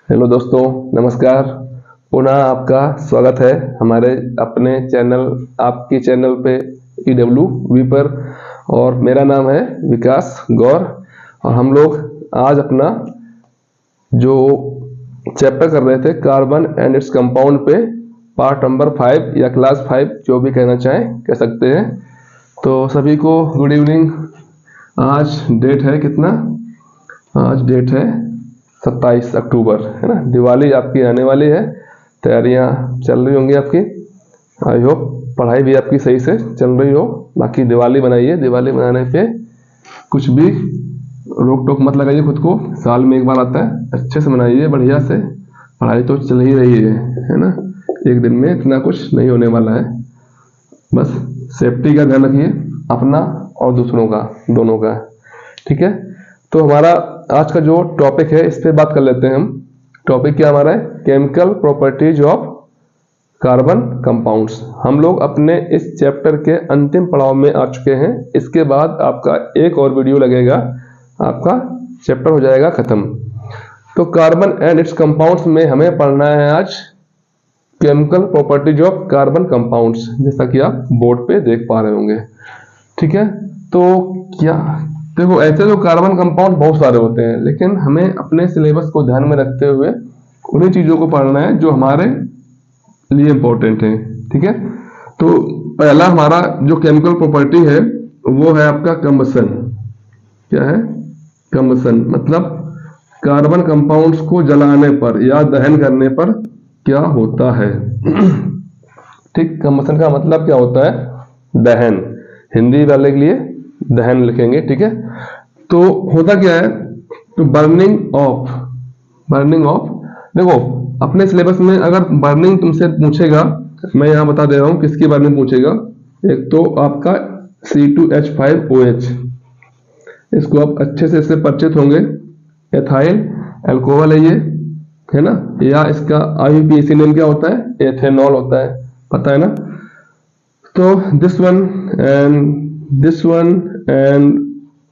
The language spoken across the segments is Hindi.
हेलो दोस्तों, नमस्कार। पुनः आपका स्वागत है हमारे अपने चैनल आपकी चैनल पे EWV पर। और मेरा नाम है विकास गौर। और हम लोग आज अपना जो चैप्टर कर रहे थे कार्बन एंड इट्स कंपाउंड पे पार्ट नंबर 5 या क्लास 5 जो भी कहना चाहें कह सकते हैं। तो सभी को गुड इवनिंग। आज डेट है कितना? आज डेट है 27 अक्टूबर, है ना। दिवाली आपकी आने वाली है, तैयारियां चल रही होंगी आपकी। आई होप पढ़ाई भी आपकी सही से चल रही हो। बाकी दिवाली बनाइए, दिवाली बनाने पे कुछ भी रोक टोक मत लगाइए खुद को। साल में एक बार आता है, अच्छे से मनाइए, बढ़िया से। पढ़ाई तो चल ही रही है ना। एक दिन में इतना कुछ नहीं होने वाला है। बस सेफ्टी का ध्यान रखिए, अपना और दूसरों का, दोनों का। ठीक है, तो हमारा आज का जो टॉपिक है इस पे बात कर लेते हैं हम। टॉपिक क्या हमारा है? Chemical properties of carbon compounds. हम लोग अपने इस चैप्टर के अंतिम पड़ाव में आ चुके हैं। इसके बाद आपका एक और वीडियो लगेगा, आपका चैप्टर हो जाएगा खत्म। तो कार्बन एंड इट्स कंपाउंड्स में हमें पढ़ना है आज chemical properties of carbon compounds, जैसा कि आप बोर्ड पे देख पा रहे होंगे। ठीक है, तो क्या देखो, ऐसे तो कार्बन कंपाउंड बहुत सारे होते हैं, लेकिन हमें अपने सिलेबस को ध्यान में रखते हुए उन्हीं चीजों को पढ़ना है जो हमारे लिए इंपॉर्टेंट है। ठीक है, तो पहला हमारा जो केमिकल प्रॉपर्टी है वो है आपका कंबसन। क्या है? कंबसन मतलब कार्बन कंपाउंड्स को जलाने पर या दहन करने पर क्या होता है। ठीक, कंबसन का मतलब क्या होता है? दहन। हिंदी वाले के लिए दहन लिखेंगे। ठीक है, तो होता क्या है? तो बर्निंग ऑफ देखो, अपने सिलेबस में अगर बर्निंग तुमसे पूछेगा, मैं यहां बता दे रहा हूं किसकी बर्निंग पूछेगा। एक तो आपका C2H5OH, इसको आप अच्छे से इससे परिचित होंगे। एथाइल अल्कोहल है ये, है ना। या इसका IUPAC नेम क्या होता है? एथेनॉल होता है, पता है ना। तो this one and this one and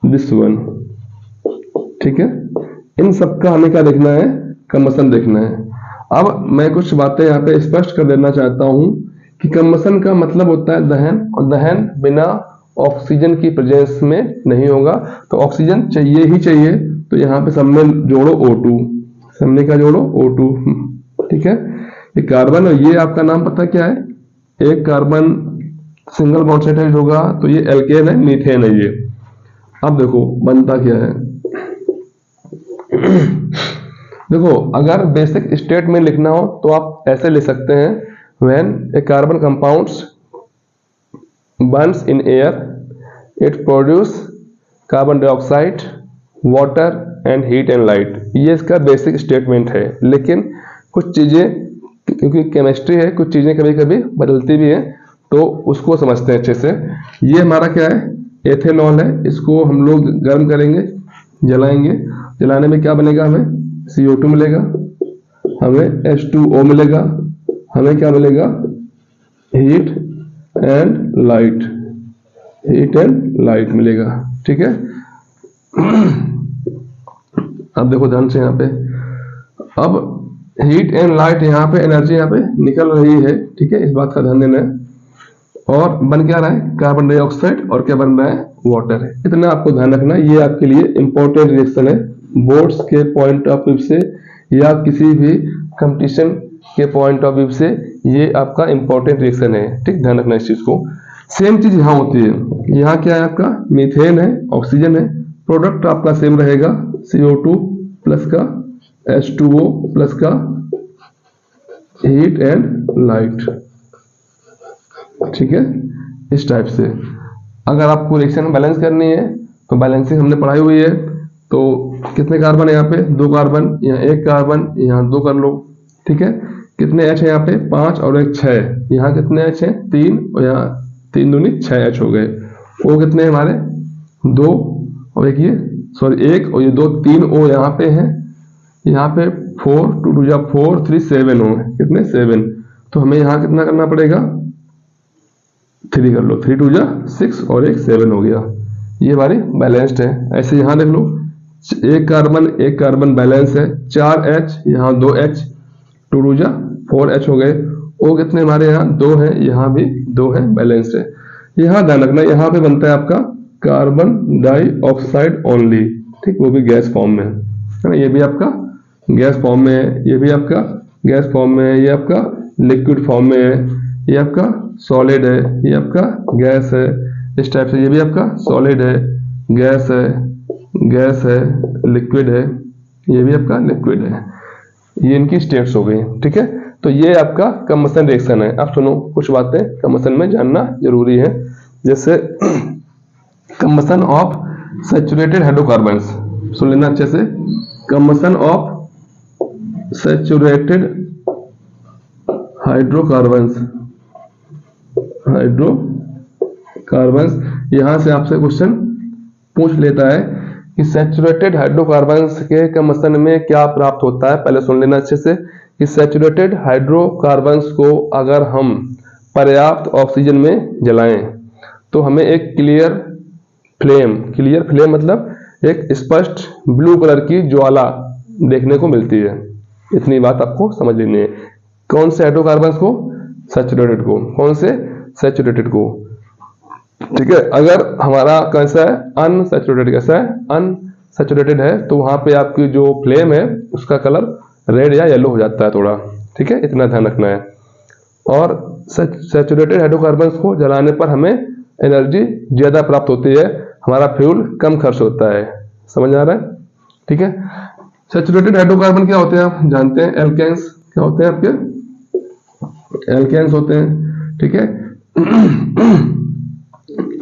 this one. ठीक है, इन सबका हमें क्या देखना है? कंबसन देखना है। अब मैं कुछ बातें यहाँ पे स्पष्ट कर देना चाहता हूँ कि कंबसन का मतलब होता है दहन, और दहन बिना ऑक्सीजन की प्रेजेंस में नहीं होगा। तो ऑक्सीजन चाहिए ही चाहिए, तो यहाँ पे सब में जोड़ो O2, सबने का जोड़ो O2। ठीक है, ये कार्बन और ये आपका नाम पता क्या है? एक कार्बन सिंगल बॉन्ड से अटैच होगा तो ये एल्केन है, मीथेन है ये। अब देखो बनता क्या है। देखो, अगर बेसिक स्टेट में लिखना हो तो आप ऐसे लिख सकते हैं, when A carbon compounds Burns in air it produce carbon dioxide, water and heat and light. ये इसका बेसिक स्टेटमेंट है। लेकिन कुछ चीजें, क्योंकि केमिस्ट्री है, कुछ चीजें कभी कभी बदलती भी है, तो उसको समझते हैं अच्छे से। ये हमारा क्या है? एथेनॉल है। इसको हम लोग गर्म करेंगे, जलाएंगे। जलाने में क्या बनेगा? हमें CO2 मिलेगा, हमें H2O मिलेगा, हमें क्या मिलेगा? हीट एंड लाइट मिलेगा। ठीक है, अब देखो ध्यान से यहाँ पे। अब हीट एंड लाइट, यहाँ पे एनर्जी यहाँ पे निकल रही है। ठीक है, इस बात का ध्यान देना है। और बन क्या रहा है? कार्बन डाइऑक्साइड, और क्या बन रहा है? वाटर है। इतना आपको ध्यान रखना, ये आपके लिए इंपॉर्टेंट रिएक्शन है। बोर्ड्स के पॉइंट ऑफ व्यू से या किसी भी कंपटीशन के पॉइंट ऑफ व्यू से ये आपका इंपॉर्टेंट रिएक्शन है। ठीक, ध्यान रखना इस चीज को। सेम चीज यहाँ होती है। यहाँ क्या है? आपका मीथेन है, ऑक्सीजन है। प्रोडक्ट आपका सेम रहेगा, CO2 प्लस का H2O प्लस का हीट एंड लाइट। ठीक है, इस टाइप से अगर आपको रिएक्शन बैलेंस करनी है तो बैलेंसिंग हमने पढ़ाई हुई है। तो कितने कार्बन है यहाँ पे? 2 कार्बन, यहाँ 1 कार्बन, यहाँ 2 कर लो। ठीक है, कितने H है यहाँ पे? 5 और 1 6। यहाँ कितने H है? 3, और यहाँ 3 दूनी 6 H हो गए। O कितने हमारे? 2 और 1 ये, सॉरी 1 और ये 2, 3 O यहाँ पे है। यहाँ पे 4, 2 2 4, 3 7 O है। कितने? 7। तो हमें यहाँ कितना करना पड़ेगा? 3 कर लो, 3 2 6 और 1 7 हो गया। ये हमारी बैलेंस्ड है। ऐसे यहाँ देख लो, एक कार्बन बैलेंस है, 4H, यहाँ 2H, 2 2 जा 4H हो गए। O कितने हमारे यहाँ 2 है, यहाँ भी 2 है, बैलेंस है। यहाँ ध्यान रखना, यहाँ पे बनता है आपका कार्बन डाइऑक्साइड ओनली, ठीक, वो भी गैस फॉर्म में है ना। ये भी आपका गैस फॉर्म में है, ये भी आपका गैस फॉर्म में है, ये आपका लिक्विड फॉर्म में है, ये आपका सॉलिड है, ये आपका गैस है, इस टाइप से। ये भी आपका सॉलिड है, गैस है, लिक्विड है, ये भी आपका लिक्विड है। ये इनकी स्टेट्स हो गई, ठीक है। तो ये आपका कंबशन रिएक्शन है। अब सुनो, कुछ बातें कंबशन में जानना जरूरी है, जैसे कंबशन ऑफ सैचुरेटेड हाइड्रोकार्बन्स, सुन लेना अच्छे से। कंबशन ऑफ सैचुरेटेड हाइड्रोकार्बन्स, यहां से आपसे क्वेश्चन पूछ लेता है कि सैचुरेटेड हाइड्रोकार्बन्स के कंबशन में क्या प्राप्त होता है। पहले सुन लेना अच्छे से कि सैचुरेटेड हाइड्रोकार्बन्स को अगर हम पर्याप्त ऑक्सीजन में जलाएं तो हमें एक क्लियर फ्लेम मतलब एक स्पष्ट ब्लू कलर की ज्वाला देखने को मिलती है। इतनी बात आपको समझ लेनी है। कौन से हाइड्रोकार्बन्स को? सैचुरेटेड को। कौन से? सैचुरेटेड को, ठीक है। अगर हमारा कैसा है? अनसैचुरेटेड। कैसा है? अनसैचुरेटेड है, तो वहां पे आपकी जो फ्लेम है उसका कलर रेड या येलो हो जाता है थोड़ा, ठीक है, इतना ध्यान रखना है। और सैचुरेटेड हाइड्रोकार्बन्स को जलाने पर हमें एनर्जी ज्यादा प्राप्त होती है, हमारा फ्यूल कम खर्च होता है। समझ आ रहा है? ठीक है। सैचुरेटेड हाइड्रोकार्बन क्या होते हैं आप जानते हैं? एल्केन्स। क्या होते हैं आपके? एल्केन्स होते हैं, ठीक है।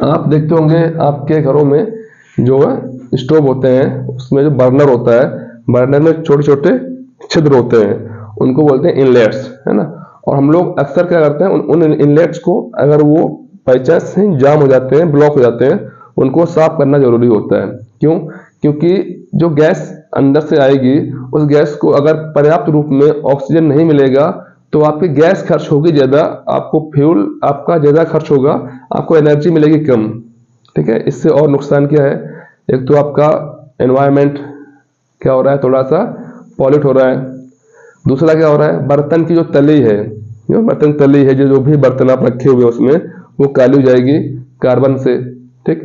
आप देखते होंगे आपके घरों में जो है स्टोव होते हैं, उसमें जो बर्नर होता है, बर्नर में छोटे छोटे छिद्र होते हैं, उनको बोलते हैं इनलेट्स, है ना। और हम लोग अक्सर क्या करते हैं, उन इनलेट्स को अगर वो बाई चांस जाम हो जाते हैं, ब्लॉक हो जाते हैं, उनको साफ करना जरूरी होता है। क्यों? क्योंकि जो गैस अंदर से आएगी, उस गैस को अगर पर्याप्त रूप में ऑक्सीजन नहीं मिलेगा तो आपकी गैस खर्च होगी ज्यादा, आपको फ्यूल आपका ज्यादा खर्च होगा, आपको एनर्जी मिलेगी कम, ठीक है। इससे और नुकसान क्या है? एक तो आपका एनवायरमेंट क्या हो रहा है, थोड़ा सा पॉल्यूट हो रहा है। दूसरा क्या हो रहा है, बर्तन की जो तली है, बर्तन तली है, जो भी बर्तन आप रखे हुए उसमें, वो काली हो जाएगी कार्बन से, ठीक।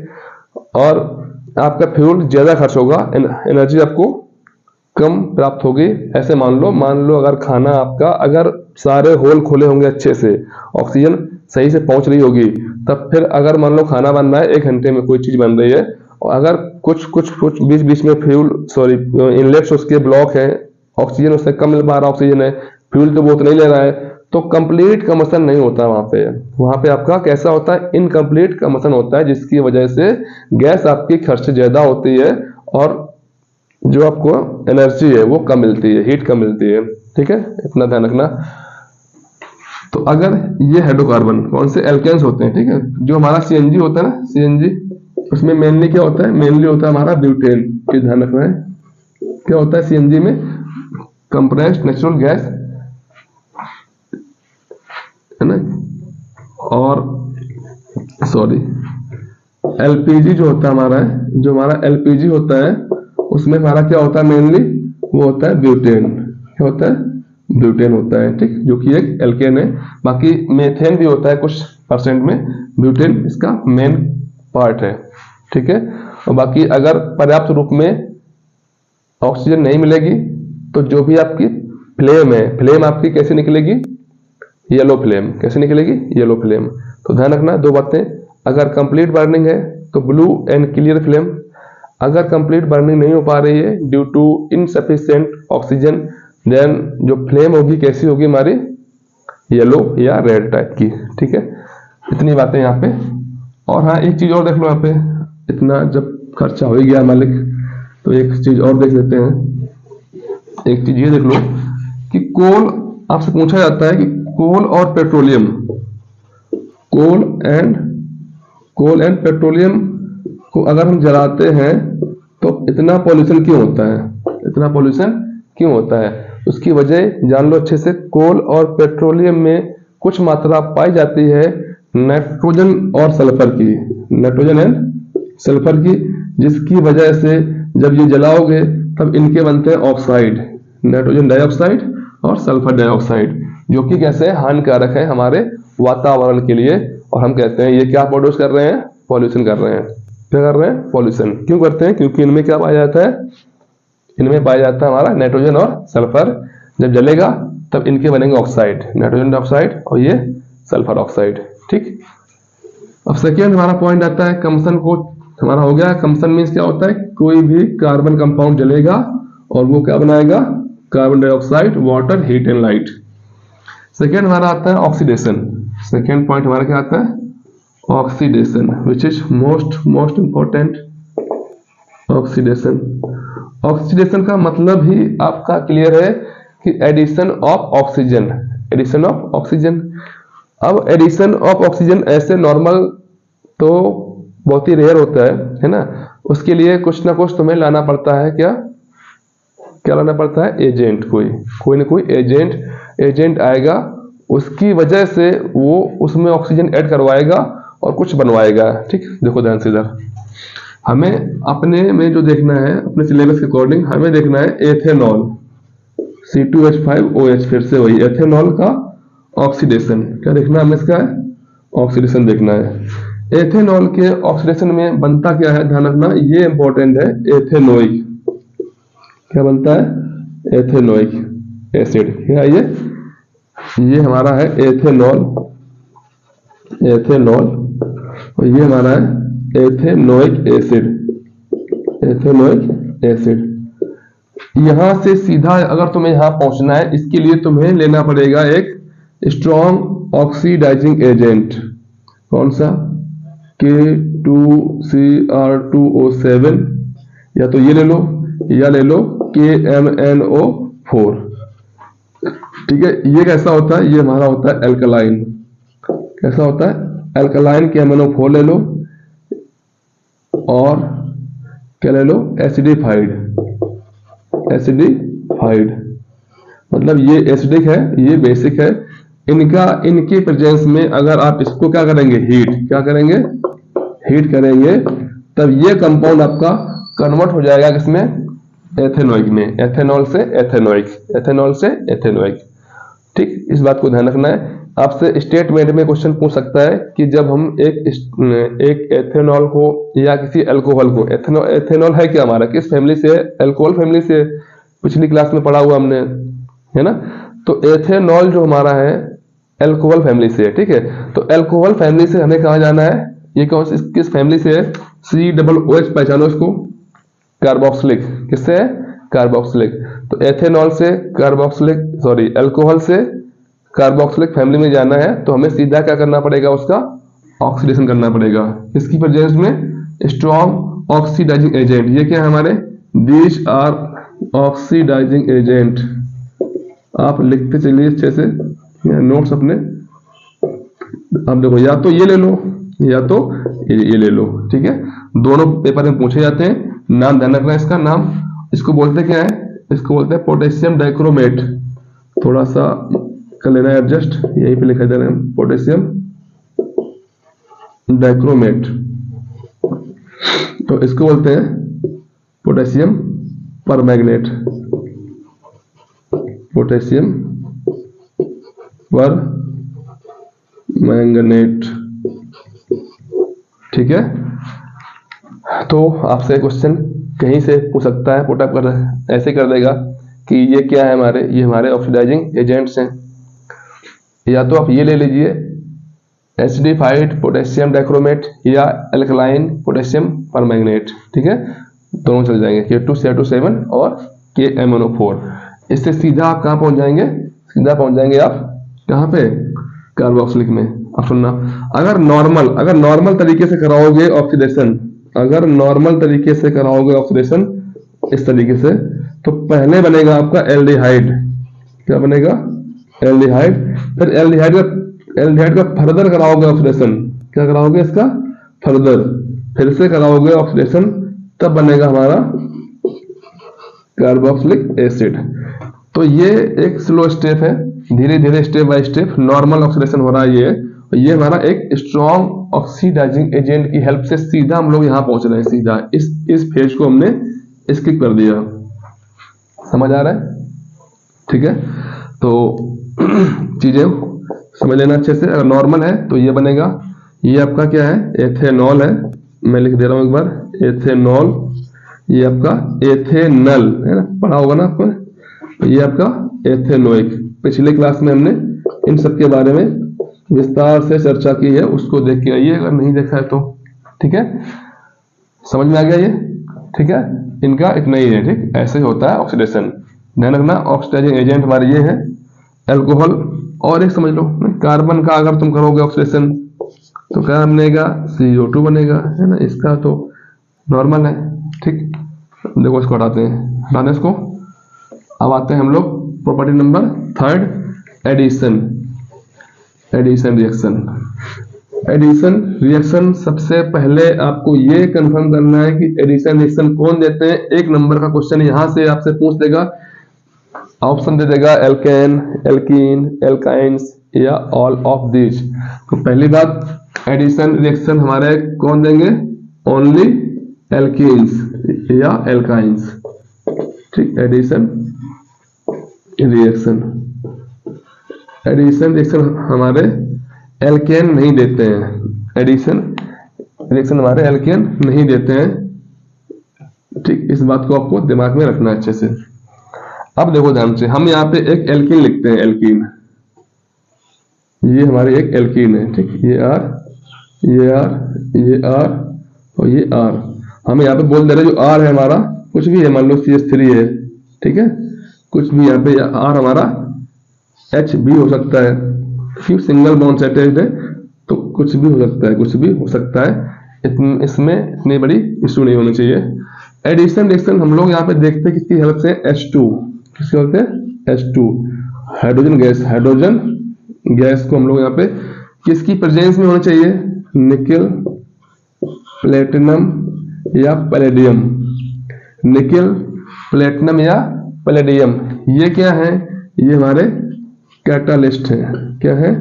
और आपका फ्यूल ज्यादा खर्च होगा, एनर्जी आपको कम प्राप्त होगी। ऐसे मान लो अगर खाना आपका, अगर सारे होल खोले होंगे अच्छे से, ऑक्सीजन सही से पहुंच रही होगी, तब फिर अगर मान लो खाना बन रहा है 1 घंटे में कोई चीज बन रही है, और अगर कुछ बीच में इनलेट्स उसके ब्लॉक है, ऑक्सीजन उससे कम मिल पा रहा, ऑक्सीजन है, फ्यूल तो बहुत नहीं ले रहा है, तो कंप्लीट कंबशन नहीं होता वहां पे आपका कैसा होता है? इनकम्प्लीट कंबशन होता है, जिसकी वजह से गैस आपकी खर्च ज्यादा होती है और जो आपको एनर्जी है वो कम मिलती है, हीट कम मिलती है, ठीक है, इतना ध्यान रखना। तो अगर ये हाइड्रोकार्बन कौन से? एल्केन्स होते हैं, ठीक है। जो हमारा सीएनजी होता है ना, सीएनजी, उसमें मेनली क्या होता है? मेनली होता है हमारा ब्यूटेन, ये ध्यान रखना है। क्या होता है सीएनजी में? कंप्रेस्ड नेचुरल गैस, है ना। और एलपीजी जो होता है हमारा, जो हमारा एलपीजी होता है, उसमें हमारा क्या होता है? मेनली वो होता है ब्यूटेन। क्या होता है? ब्यूटेन होता है, ठीक, जो कि एक एल्केन है। बाकी मेथेन भी होता है कुछ परसेंट में, ब्यूटेन इसका मेन पार्ट है, ठीक है। और बाकी अगर पर्याप्त रूप में ऑक्सीजन नहीं मिलेगी तो जो भी आपकी फ्लेम है, फ्लेम आपकी कैसे निकलेगी? Yellow flame. कैसे निकलेगी? Yellow flame. तो ध्यान रखना 2 बातें, अगर कंप्लीट बर्निंग है तो ब्लू एंड क्लियर फ्लेम, अगर कंप्लीट बर्निंग नहीं हो पा रही है due to insufficient oxygen, then जो फ्लेम होगी कैसी होगी हमारी? येलो या रेड टाइप की, ठीक है। इतनी बातें यहाँ पे। और हाँ, एक चीज और देख लो यहाँ पे, इतना जब खर्चा हो ही गया मालिक, तो एक चीज और देख लेते हैं। एक चीज ये देख लो कि कोल, आपसे पूछा जाता है कि कोल और पेट्रोलियम, कोल एंड पेट्रोलियम को अगर हम जलाते हैं तो इतना पॉल्यूशन क्यों होता है? इतना पॉल्यूशन क्यों होता है? उसकी वजह जान लो अच्छे से। कोल और पेट्रोलियम में कुछ मात्रा पाई जाती है नाइट्रोजन और सल्फर की, नाइट्रोजन एंड सल्फर की, जिसकी वजह से जब ये जलाओगे तब इनके बनते हैं ऑक्साइड, नाइट्रोजन डाइऑक्साइड और सल्फर डाइऑक्साइड, जो कि कैसे हानिकारक है हमारे वातावरण के लिए। और हम कहते हैं ये क्या प्रोड्यूस कर रहे हैं, पॉल्यूशन कर रहे हैं। क्या कर रहे हैं, पॉल्यूशन। क्यों करते हैं, क्योंकि इनमें क्या पाया जाता है, इनमें पाया जाता है हमारा नाइट्रोजन और सल्फर। जब जलेगा तब इनके बनेंगे ऑक्साइड, नाइट्रोजन डाइऑक्साइड और ये सल्फर ऑक्साइड। ठीक। अब सेकेंड हमारा पॉइंट आता है कंबसन को, हमारा हो गया। कंबसन मीन्स क्या होता है, कोई भी कार्बन कंपाउंड जलेगा और वो क्या बनाएगा, carbon dioxide, water, heat and light. Second हमारा आता है ऑक्सीडेशन। सेकेंड पॉइंट हमारा क्या आता है, oxidation, which is most important. Oxidation, oxidation का मतलब ही आपका क्लियर है कि addition of oxygen, addition of oxygen. अब एडिशन ऑफ ऑक्सीजन ऐसे नॉर्मल तो बहुत ही रेयर होता है ना। उसके लिए कुछ ना कुछ तुम्हें लाना पड़ता है। क्या क्या लाना पड़ता है, एजेंट, कोई ना कोई एजेंट आएगा, उसकी वजह से वो उसमें ऑक्सीजन ऐड करवाएगा और कुछ बनवाएगा। ठीक। देखो ध्यान से इधर हमें अपने में जो देखना है, अपने सिलेबस के अकॉर्डिंग हमें देखना है एथेनॉल, C2H5OH, फिर से वही एथेनॉल का ऑक्सीडेशन। क्या देखना है हमें, इसका ऑक्सीडेशन देखना है। एथेनॉल के ऑक्सीडेशन में बनता क्या है, ध्यान रखना, ये इंपॉर्टेंट है, एथेनोइक। क्या बनता है, एथेनोइक एसिड। क्या ये हमारा है एथेनॉल, और ये हमारा है एथेनोइक एसिड, एथेनोइक एसिड। यहां से सीधा अगर तुम्हें यहां पहुंचना है, इसके लिए तुम्हें लेना पड़ेगा एक स्ट्रॉन्ग ऑक्सीडाइजिंग एजेंट। कौन सा, K2Cr2O7, या तो ये ले लो या ले लो KMnO4। ठीक है। ये कैसा होता है, ये हमारा होता है एल्कलाइन। कैसा होता है, एल्कलाइन KMnO4 ले लो, और क्या ले लो, एसिडिफाइड, मतलब ये एसिडिक है, ये बेसिक है। इनके प्रेजेंस में अगर आप इसको क्या करेंगे, हीट करेंगे, तब ये कंपाउंड आपका कन्वर्ट हो जाएगा किसमें, एथेनोइक में, एथेनॉल से एथेनोइक। ठीक। इस बात को ध्यान रखना है। आपसे स्टेटमेंट में क्वेश्चन पूछ सकता है कि जब हम एक एथेनॉल को या किसी अल्कोहल को, एथेनॉल है क्या हमारा, किस फैमिली से, अल्कोहल फैमिली से, पिछली क्लास में पढ़ा हुआ हमने, है ना। तो एथेनॉल जो हमारा है अल्कोहल फैमिली से है। ठीक है। तो अल्कोहल फैमिली से हमें कहाँ जाना है, ये किस फैमिली से है, COOH, पहचानो इसको, कार्बोक्सिलिक। किससे है, कार्बोक्सिलिक। तो एथेनॉल से कार्बोक्सिलिक, सॉरी, अल्कोहल से कार्बोक्सिलिक फैमिली में जाना है, तो हमें सीधा क्या करना पड़ेगा, उसका ऑक्सीडेशन करना पड़ेगा। इसकी प्रेजेंस में स्ट्रॉन्ग ऑक्सीडाइजिंग एजेंट, ये क्या है हमारे, दीज आर ऑक्सीडाइजिंग एजेंट। आप लिखते चलिए अच्छे से नोट्स अपने। अब देखो, या तो ये ले लो या तो ये ले लो। ठीक है। दोनों पेपर में पूछे जाते हैं। नाम ध्यान रखना, इसका नाम, इसको बोलते क्या है, इसको बोलते हैं पोटेशियम डाइक्रोमेट। थोड़ा सा कर लेना है एडजस्ट, यहीं पे लिखा दे रहे हैं, पोटेशियम डाइक्रोमेट। तो इसको बोलते हैं पोटेशियम परमैंगनेट, पोटेशियम परमैंगनेट। ठीक है। तो आपसे क्वेश्चन कहीं से पूछ सकता है, पुटअप कर ऐसे कर देगा कि ये क्या है हमारे, ये हमारे ऑक्सीडाइजिंग एजेंट्स हैं। या तो आप ये ले लीजिए एसिडिफाइड पोटेशियम डाइक्रोमेट या अल्कलाइन पोटेशियम परमैंगनेट। ठीक है। दोनों चल जाएंगे, K2Cr2O7 और KMnO4। इससे सीधा आप कहाँ पहुंच जाएंगे, सीधा पहुंच जाएंगे आप कहाँ पे, कार्बोक्सिलिक में। अब सुनना, अगर नॉर्मल तरीके से कराओगे ऑक्सीडेशन, अगर नॉर्मल तरीके से कराओगे ऑक्सीडेशन इस तरीके से, तो पहले बनेगा आपका एल्डिहाइड। क्या बनेगा, एल्डिहाइड। फिर एल्डिहाइड का फर्दर कराओगे ऑक्सीडेशन, क्या कराओगे इसका फर्दर, फिर से कराओगे ऑक्सीडेशन, तब बनेगा हमारा कार्बोक्सिलिक एसिड। तो ये एक स्लो स्टेप है, धीरे धीरे step by step normal oxidation हो रहा है। ये हमारा एक स्ट्रॉन्ग ऑक्सीडाइजिंग एजेंट की हेल्प से सीधा हम लोग यहाँ पहुंच रहे हैं। सीधा इस फेज को हमने स्किप कर दिया। समझ आ रहा है? ठीक है, तो चीजें समझ लेना अच्छे से। अगर नॉर्मल है तो ये बनेगा, ये आपका क्या है, एथेनॉल है। मैं लिख दे रहा हूं एक बार, एथेनॉल। ये आपका एथेनल है ना, पढ़ा होगा ना आपको। तो ये आपका एथेनोइक। पिछले क्लास में हमने इन सब के बारे में विस्तार से चर्चा की है, उसको देख के आइए अगर नहीं देखा है तो। ठीक है, समझ में आ गया ये? ठीक है, इनका इतना ही है। ठीक, ऐसे ही होता है ऑक्सीडेशन। ध्यान रखना, ऑक्सीडाइजिंग एजेंट हमारे ये है अल्कोहल। और एक समझ लो, कार्बन का अगर तुम करोगे ऑक्सीडेशन तो क्या बनेगा, CO2 बनेगा, है ना। इसका तो नॉर्मल है। ठीक, देखो इसको हटाते हैं, हटाने इसको। अब आते हैं हम लोग property number 3, addition. Addition reaction. Addition reaction, सबसे पहले आपको ये कंफर्म करना है कि एडिशन रिएक्शन कौन देते हैं। 1 नंबर का क्वेश्चन यहां से आपसे पूछ देगा, ऑप्शन दे देगा एल्केन, एल्कीन, एल्काइंस या ऑल ऑफ दिस। तो पहली बात, एडिशन रिएक्शन हमारे कौन देंगे, ओनली एल्कीन्स या एल्काइंस। ठीक, एडिशन रिएक्शन, एडिशन रिएक्शन हमारे एल्केन नहीं देते हैं। एडिशन रिएक्शन हमारे एल्केन नहीं देते हैं। ठीक, इस बात को आपको दिमाग में रखना है अच्छे से। अब देखो ध्यान से, हम यहाँ पे एक एल्कीन लिखते हैं, एल्कीन। ये हमारे एक एल्कीन है। ठीक, ये R, ये R, ये R और ये R। हम यहाँ पे बोल दे रहे हैं जो R है हमारा, कुछ भी है, मान लो CH3 है। ठीक है, कुछ भी यहाँ पे R हमारा H भी हो सकता है, क्योंकि सिंगल बॉन्ड अटैच्ड है तो कुछ भी हो सकता है, कुछ भी हो सकता है। इसमें इतनी बड़ी इशू नहीं होनी चाहिए। एडिशन रिएक्शन हम लोग यहाँ पे देखते हैं किसकी हेल्प से, H2। किसकी हेल्प से, H2, hydrogen gas. Hydrogen gas को हम लोग यहाँ पे किसकी प्रेजेंस में होना चाहिए, निकेल, प्लेटिनम या पैलेडियम। निकेल, प्लेटिनम या पैलेडियम, ये क्या है, ये हमारे कैटालिस्ट है। क्या है,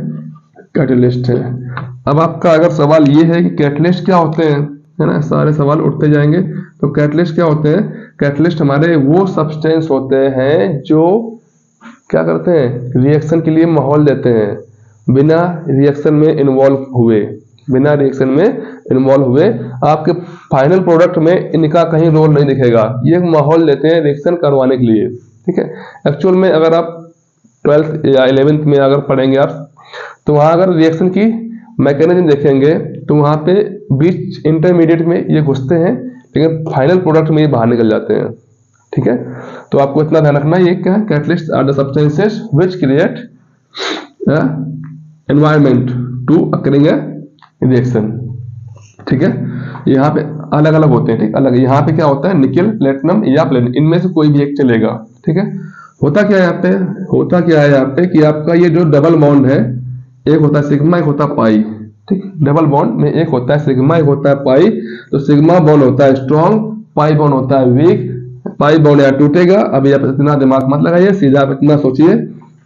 कैटालिस्ट है। अब आपका अगर सवाल ये है कि कैटलिस्ट क्या होते हैं, है ना, सारे सवाल उठते जाएंगे। तो कैटलिस्ट क्या होते हैं, कैटलिस्ट हमारे वो सब्सटेंस होते हैं जो क्या करते हैं, रिएक्शन के लिए माहौल देते हैं, बिना रिएक्शन में इन्वॉल्व हुए। बिना रिएक्शन में इन्वॉल्व हुए आपके फाइनल प्रोडक्ट में इनका कहीं रोल नहीं दिखेगा। ये माहौल देते हैं रिएक्शन करवाने के लिए। ठीक है, एक्चुअल में अगर आप 12th या 11th में अगर पढ़ेंगे आप, तो वहां अगर रिएक्शन की मैकेनिज्म देखेंगे तो वहां पे बीच इंटरमीडिएट में ये घुसते हैं, लेकिन फाइनल प्रोडक्ट में ये बाहर निकल जाते हैं। ठीक है, तो आपको इतना ध्यान रखना है, ये क्या है, catalyst are the substances which create environment to occurring a reaction. ठीक है, यहाँ पे अलग अलग होते हैं। ठीक, अलग यहाँ पे क्या होता है, निकेल, प्लेटिनम या प्लेटिनम, इनमें से कोई भी एक चलेगा। ठीक है, होता क्या है यहाँ पे, होता क्या है यहाँ पे कि आपका ये जो डबल बॉन्ड है, एक होता है सिग्मा, एक होता है पाई। ठीक, डबल बॉन्ड में एक होता है सिग्मा, एक होता है पाई। तो सिग्मा बॉन्ड होता है स्ट्रॉन्ग, पाई बॉन्ड होता है वीक। पाई बॉन्ड यहाँ टूटेगा। अभी आप इतना दिमाग मत लगाइए, सीधा आप इतना सोचिए।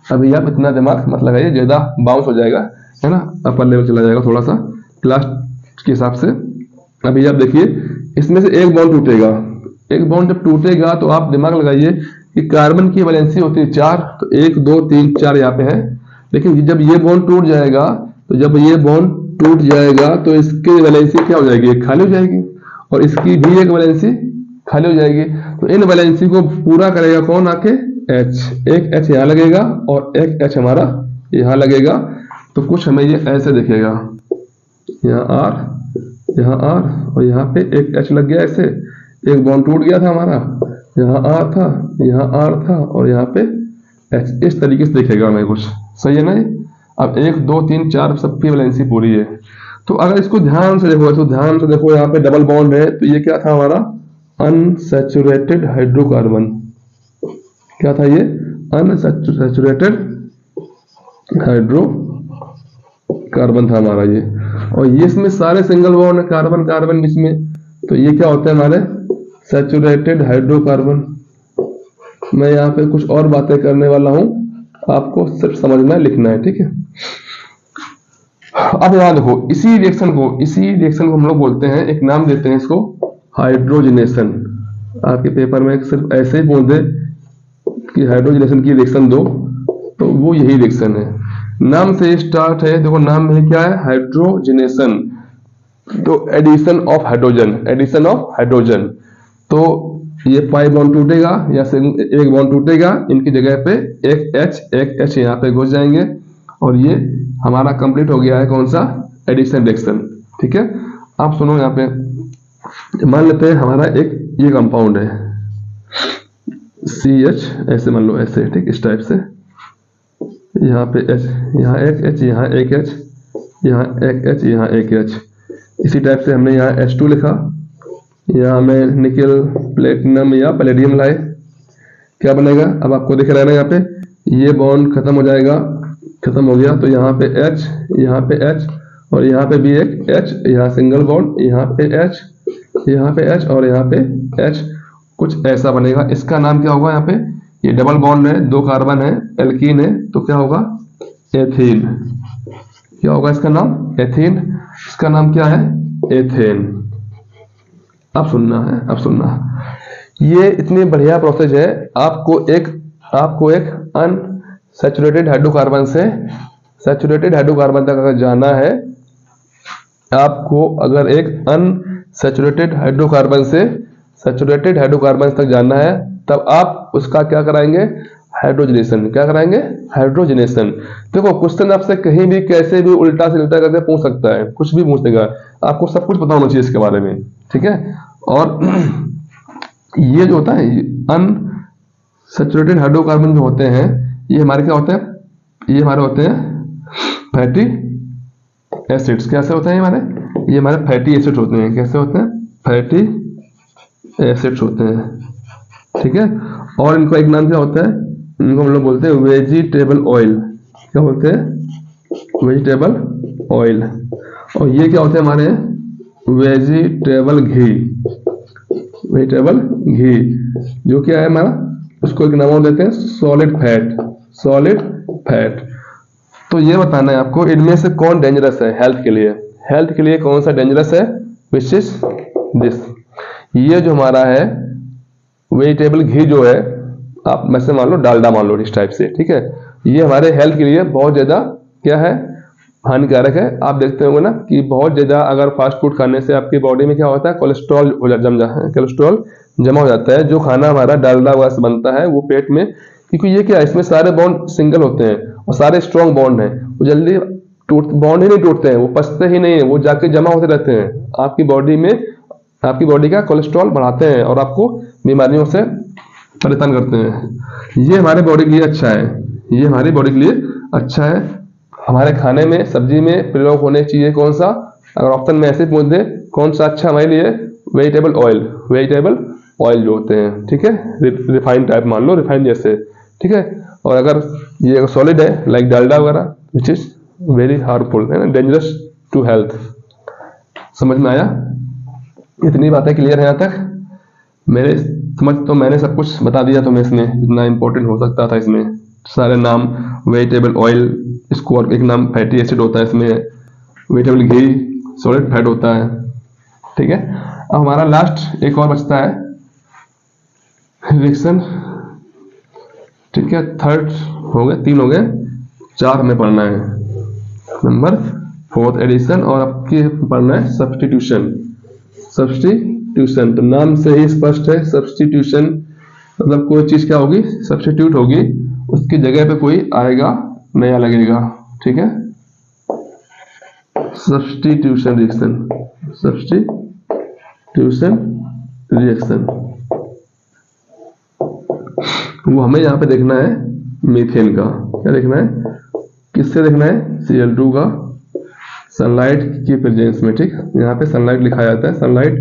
अभी आप इतना दिमाग मत लगाइए, ज्यादा बाउंस हो जाएगा, है ना, अपर लेवल चला जाएगा थोड़ा सा क्लास के हिसाब से। अभी आप देखिए, इसमें से एक बॉन्ड टूटेगा। एक बॉन्ड जब टूटेगा तो आप दिमाग लगाइए कि कार्बन की वैलेंसी होती है 4, तो 1 2 3 4 यहाँ पे है। लेकिन जब ये बॉन्ड टूट जाएगा, तो जब ये बॉन्ड टूट जाएगा तो इसकी वैलेंसी क्या हो जाएगी, एक खाली हो जाएगी, और इसकी भी एक वैलेंसी खाली हो जाएगी। तो इन वैलेंसी को पूरा करेगा कौन, आके H। एक H यहाँ लगेगा और एक H हमारा यहाँ लगेगा। तो कुछ हमें ये ऐसे दिखेगा, यहाँ R, यहाँ R और यहाँ पे एक H लग गया ऐसे। एक बॉन्ड टूट गया था हमारा, यहाँ R था, यहाँ R था और यहाँ पे H। इस तरीके से दिखेगा हमें कुछ, सही है ना। अब 1 2 3 4 सबकी वैलेंसी पूरी है। तो अगर इसको ध्यान से देखो, तो ध्यान से देखो, यहाँ पे डबल बॉन्ड है, तो ये क्या था हमारा, अनसैचुरेटेड हाइड्रोकार्बन। क्या था ये, अनसैचुरेटेड हाइड्रोकार्बन था हमारा ये। और ये इसमें सारे सिंगल बॉन्ड है, कार्बन कार्बन बीच में, तो ये क्या होता है हमारे सैचुरेटेड हाइड्रोकार्बन। मैं यहाँ पे कुछ और बातें करने वाला हूँ, आपको सिर्फ समझना है, लिखना है। ठीक है, अब यहाँ देखो, इसी रिएक्शन को हम लोग बोलते हैं, एक नाम देते हैं इसको, हाइड्रोजनेशन। आपके पेपर में सिर्फ ऐसे ही पूछ दे कि हाइड्रोजनेशन की रिएक्शन दो, तो वो यही रिएक्शन है। नाम से स्टार्ट है, देखो नाम में क्या है, हाइड्रोजनेशन, तो addition of hydrogen, addition of hydrogen. तो ये पाई बॉन्ड टूटेगा या एक बॉन्ड टूटेगा, इनकी जगह पे एक H यहाँ पे घुस जाएंगे और ये हमारा कंप्लीट हो गया है कौन सा, एडिशन रिएक्शन। ठीक है, आप सुनो यहाँ पे मान लेते हैं हमारा एक ये कंपाउंड है CH, ऐसे मान लो ऐसे, ठीक, इस टाइप से, यहाँ पे H, यहाँ एक H, यहाँ एक H, यहाँ एक H, यहाँ एक H, इसी टाइप से हमने यहाँ H2 लिखा, यहाँ हमें निकेल, प्लेटिनम या पैलेडियम लाए, क्या बनेगा, अब आपको दिख रहा है ना, यहाँ पे ये बॉन्ड खत्म हो जाएगा, खत्म हो गया, तो यहाँ पे H, यहाँ पे H और यहाँ पे भी एक H, यहाँ सिंगल बॉन्ड, यहाँ पे H, यहाँ पे H और यहाँ पे H, कुछ ऐसा बनेगा। इसका नाम क्या होगा, यहाँ पे ये डबल बॉन्ड है, 2 कार्बन है, एल्कीन है, तो क्या होगा, एथीन। क्या होगा इसका नाम, एथीन। इसका नाम क्या है, एथेन। अब सुनना है, अब सुनना, ये इतनी बढ़िया प्रोसेस है। आपको एक अनसैचुरेटेड हाइड्रोकार्बन से सैचुरेटेड हाइड्रोकार्बन तक अगर जाना है, आपको अगर एक अनसैचुरेटेड हाइड्रोकार्बन से सैचुरेटेड हाइड्रोकार्बन तक जाना है, तब आप उसका क्या कराएंगे, हाइड्रोजनेशन। क्या कराएंगे, हाइड्रोजनेशन। देखो क्वेश्चन आपसे कहीं भी कैसे भी उल्टा से उल्टा करके पूछ सकता है, कुछ भी पूछ देगा, आपको सब कुछ पता होना चाहिए इसके बारे में। ठीक है, और ये जो होता है अनसैचुरेटेड हाइड्रोकार्बन जो होते हैं, ये हमारे क्या होते हैं, ये हमारे होते हैं फैटी एसिड्स। कैसे होते हैं हमारे, ये हमारे फैटी एसिड्स होते हैं। कैसे होते हैं, फैटी एसिड्स होते हैं। ठीक है, और इनको एक नाम क्या होता है, इनको हम लोग बोलते हैं वेजिटेबल ऑयल। क्या बोलते हैं, वेजिटेबल ऑयल। और ये क्या होते हैं हमारे, वेजिटेबल घी। वेजिटेबल घी जो क्या है हमारा, उसको एक नाम और देते हैं सॉलिड फैट। Solid fat. तो ये बताना है आपको इनमें से कौन डेंजरस है हेल्थ के लिए। हेल्थ के लिए कौन सा डेंजरस है, विच इज दिस। ये जो हमारा है वेजिटेबल घी जो है, आप में से मान लो डालडा मान लो, इस टाइप से। ठीक है, ये हमारे हेल्थ के लिए बहुत ज्यादा क्या है, हानिकारक है। आप देखते होंगे ना कि बहुत ज्यादा अगर फास्ट फूड खाने से आपकी बॉडी में क्या होता है, कोलेस्ट्रॉल कोलेस्ट्रॉल जमा हो जाता है। जो खाना हमारा डालडा वगैरह से बनता है वो पेट में, क्योंकि ये क्या है, इसमें सारे बॉन्ड सिंगल होते हैं और सारे स्ट्रॉन्ग बॉन्ड हैं, वो जल्दी बॉन्ड ही नहीं टूटते हैं, वो पचते ही नहीं है, वो जाके जमा होते रहते हैं आपकी बॉडी में, आपकी बॉडी का कोलेस्ट्रॉल बढ़ाते हैं और आपको बीमारियों से परेशान करते हैं। ये हमारे बॉडी के लिए अच्छा है, ये हमारी बॉडी के लिए अच्छा है। हमारे खाने में, सब्जी में प्रयोग होने चाहिए कौन सा, अगर ऑप्शन में ऐसे पूछ दे कौन सा अच्छा हमारे लिए, वेजिटेबल ऑयल। वेजिटेबल ऑयल जो होते हैं, ठीक है, रिफाइंड टाइप मान लो, रिफाइंड जैसे। ठीक है, और अगर ये सॉलिड है लाइक डालडा वगैरह, विच इज वेरी हार्मफुल, है ना, डेंजरस टू हेल्थ। समझ में आया, इतनी बातें क्लियर है यहाँ तक मेरे समझ, तो मैंने सब कुछ बता दिया तुम्हें इसमें, जितना इंपॉर्टेंट हो सकता था इसमें। सारे नाम, वेजिटेबल ऑयल, इसको और एक नाम फैटी एसिड होता है इसमें, वेजिटेबल घी सॉलिड फैट होता है। ठीक है, अब हमारा लास्ट एक और बचता है रिएक्शन। ठीक है, थर्ड हो गए, 3 हो गए, 4 हमें पढ़ना है। नंबर 4 एडिशन, और आपकी पढ़ना है सब्स्टिट्यूशन। सब्स्टिट्यूशन तो नाम से ही स्पष्ट है, सब्स्टिट्यूशन मतलब कोई चीज क्या होगी, सब्स्टिट्यूट होगी, उसकी जगह पे कोई आएगा, नया लगेगा। ठीक है, सब्स्टिट्यूशन रिएक्शन, सब्स्टिट्यूशन रिएक्शन, वो हमें यहाँ पे देखना है मीथेन का। क्या देखना है, किससे देखना है, Cl2 का, सनलाइट की प्रेजेंस में। ठीक, यहाँ पे सनलाइट लिखा जाता है, सनलाइट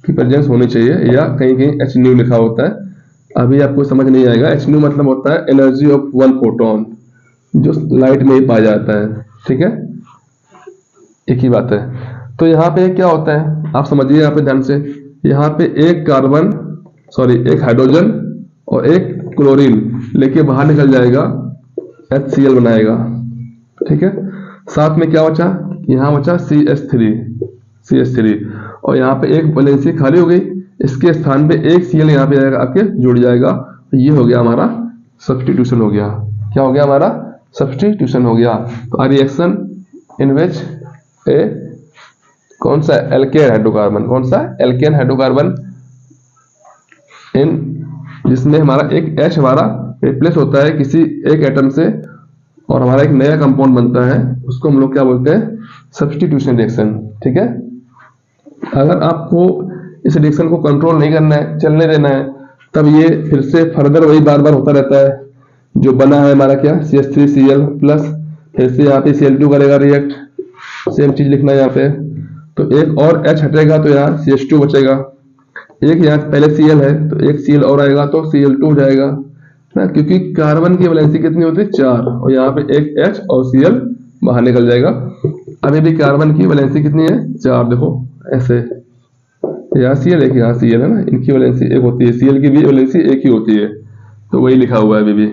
की प्रेजेंस होनी चाहिए, या कहीं कहीं H nu लिखा होता है। अभी आपको समझ नहीं आएगा, H nu मतलब होता है एनर्जी ऑफ 1 फोटोन, जो लाइट में ही पाया जाता है। ठीक है, एक ही बात है। तो यहाँ पे क्या होता है, आप समझिए यहाँ पे ध्यान से, यहाँ पे एक कार्बन, सॉरी एक हाइड्रोजन और एक क्लोरीन लेके बाहर निकल जाएगा, HCl बनाएगा। ठीक है, साथ में क्या बचा, यहाँ बचा CH3, और यहाँ पे एक वैलेंसी खाली हो गई, इसके स्थान पे एक Cl यहाँ पे आके जुड़ जाएगा। ये हो गया हमारा सब्स्टिट्यूशन हो गया। क्या हो गया हमारा? सब्स्टिट्यूशन हो गया। तो आ रिएक्शन इन विच ए कौन सा एल्केन हाइड्रोकार्बन, कौन सा एल्केन हाइड्रोकार्बन इन जिसमें हमारा एक H हमारा रिप्लेस होता है किसी एक एटम से और हमारा एक नया कंपाउंड बनता है, उसको हम लोग क्या बोलते हैं? Substitution reaction. ठीक है। अगर आपको इस रिएक्शन को कंट्रोल नहीं करना है, चलने देना है, तब ये फिर से फर्दर वही बार बार होता रहता है। जो बना है हमारा क्या CH3Cl प्लस, फिर से यहाँ पे Cl2 करेगा रिएक्ट, सेम चीज लिखना है यहाँ पे। तो एक और H हटेगा तो यहाँ CH2 बचेगा। एक यहाँ पहले Cl है तो एक Cl और आएगा तो Cl2 हो जाएगा ना, क्योंकि कार्बन की वैलेंसी कितनी होती है? 4, और यहाँ पे एक H और Cl बाहर निकल जाएगा। अभी भी कार्बन की वैलेंसी कितनी है? 4। देखो ऐसे, यहाँ Cl एक, यहाँ Cl है ना, इनकी वैलेंसी एक होती है, Cl की भी वैलेंसी एक ही होती है, तो वही लिखा हुआ है अभी भी।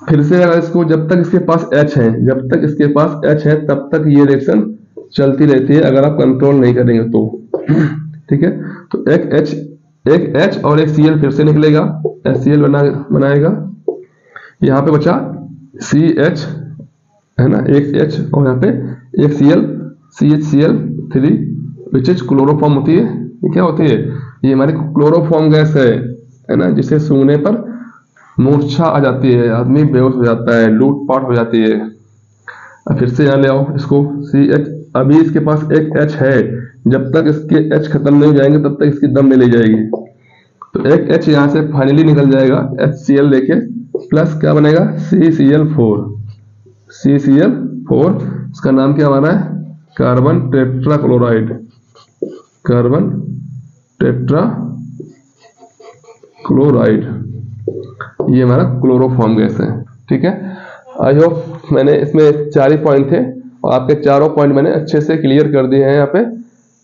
फिर से अगर इसको जब तक इसके पास H है, जब तक इसके पास H है तब तक ये रिएक्शन चलती रहती है, अगर आप कंट्रोल नहीं करेंगे तो। ठीक है। तो एक H और एक Cl फिर से निकलेगा, HCl बनाएगा। यहाँ पे बचा CH है ना, एक H और यहाँ पे एक Cl, CHCl3 which is chloroform होती है। ये क्या होती है? ये हमारी क्लोरोफॉर्म गैस है ना, जिसे सूंघने पर मूर्छा आ जाती है, आदमी बेहोश हो जाता है, लूटपाट हो जाती है। अब फिर से यहाँ ले आओ इसको CH, अभी इसके पास एक H है, जब तक इसके H खत्म नहीं हो जाएंगे तब तक इसकी दम नहीं ली जाएगी। तो एक H यहाँ से फाइनली निकल जाएगा, HCl लेके प्लस क्या बनेगा? CCl4। CCl4 इसका नाम क्या हमारा है? Carbon tetrachloride. कार्बन टेट्राक्लोराइड, ये हमारा क्लोरोफॉर्म गैस है। ठीक है। आई होप मैंने इसमें 4 ही पॉइंट थे और आपके चारों पॉइंट मैंने अच्छे से क्लियर कर दिए हैं। यहाँ पे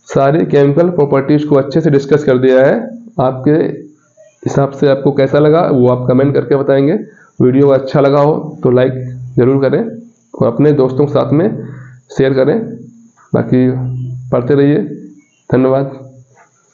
सारी केमिकल प्रॉपर्टीज को अच्छे से डिस्कस कर दिया है। आपके हिसाब से आपको कैसा लगा वो आप कमेंट करके बताएंगे। वीडियो अच्छा लगा हो तो लाइक जरूर करें और अपने दोस्तों के साथ में शेयर करें। बाकी पढ़ते रहिए। धन्यवाद।